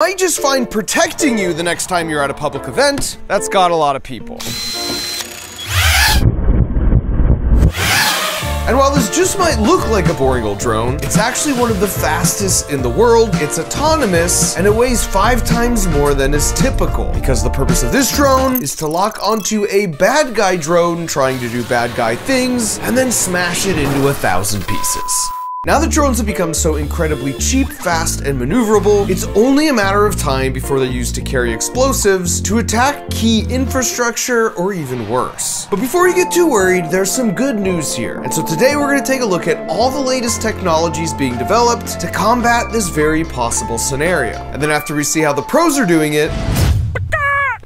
might just find protecting you the next time you're at a public event, that's got a lot of people. And while this just might look like a boring old drone, it's actually one of the fastest in the world, it's autonomous, and it weighs 5 times more than is typical. Because the purpose of this drone is to lock onto a bad guy drone trying to do bad guy things, and then smash it into 1,000 pieces. Now that drones have become so incredibly cheap, fast, and maneuverable, it's only a matter of time before they're used to carry explosives, to attack key infrastructure, or even worse. But before you get too worried, there's some good news here. And so today we're going to take a look at all the latest technologies being developed to combat this very possible scenario. And then after we see how the pros are doing it,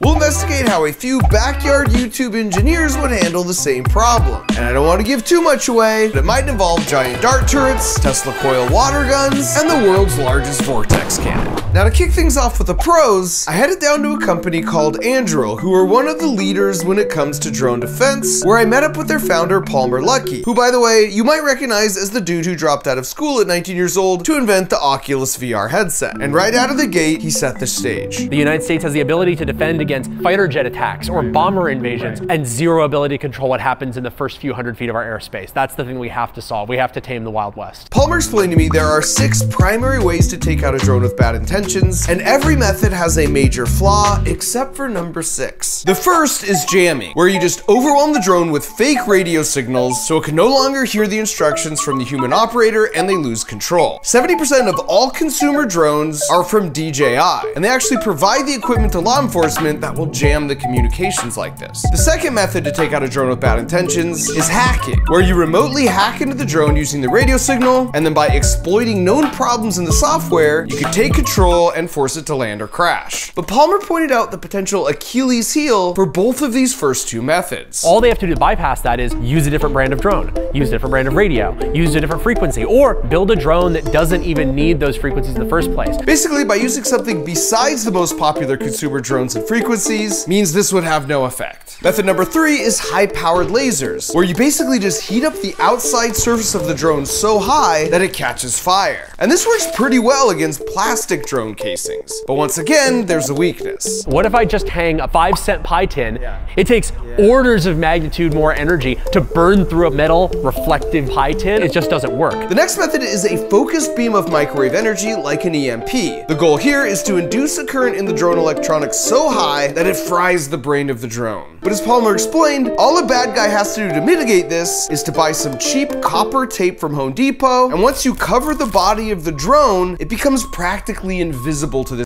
we'll investigate how a few backyard YouTube engineers would handle the same problem. And I don't want to give too much away, but it might involve giant dart turrets, Tesla coil water guns, and the world's largest vortex cannon. Now to kick things off with the pros, I headed down to a company called Anduril, who are one of the leaders when it comes to drone defense, where I met up with their founder, Palmer Luckey, who, by the way, you might recognize as the dude who dropped out of school at 19 years old to invent the Oculus VR headset. And right out of the gate, he set the stage. The United States has the ability to defend against fighter jet attacks or bomber invasions, and zero ability to control what happens in the first few hundred feet of our airspace. That's the thing we have to solve. We have to tame the Wild West. Palmer explained to me there are 6 primary ways to take out a drone with bad intentions, and every method has a major flaw except for number 6. The first is jamming, where you just overwhelm the drone with fake radio signals so it can no longer hear the instructions from the human operator and they lose control. 70% of all consumer drones are from DJI, and they actually provide the equipment to law enforcement that will jam the communications like this. The second method to take out a drone with bad intentions is hacking, where you remotely hack into the drone using the radio signal, and then by exploiting known problems in the software, you can take control and force it to land or crash. But Palmer pointed out the potential Achilles heel for both of these first 2 methods. All they have to do to bypass that is use a different brand of drone, use a different brand of radio, use a different frequency, or build a drone that doesn't even need those frequencies in the first place. Basically, by using something besides the most popular consumer drones and frequencies, means this would have no effect. Method number 3 is high-powered lasers, where you basically just heat up the outside surface of the drone so high that it catches fire. And this works pretty well against plastic drone casings. But once again, there's a weakness. What if I just hang a 5-cent pie tin? It takes orders of magnitude more energy to burn through a metal reflective pie tin. It just doesn't work. The next method is a focused beam of microwave energy like an EMP. The goal here is to induce a current in the drone electronics so high that it fries the brain of the drone. But as Palmer explained, all a bad guy has to do to mitigate this is to buy some cheap copper tape from Home Depot, and once you cover the body of the drone, it becomes practically invisible to the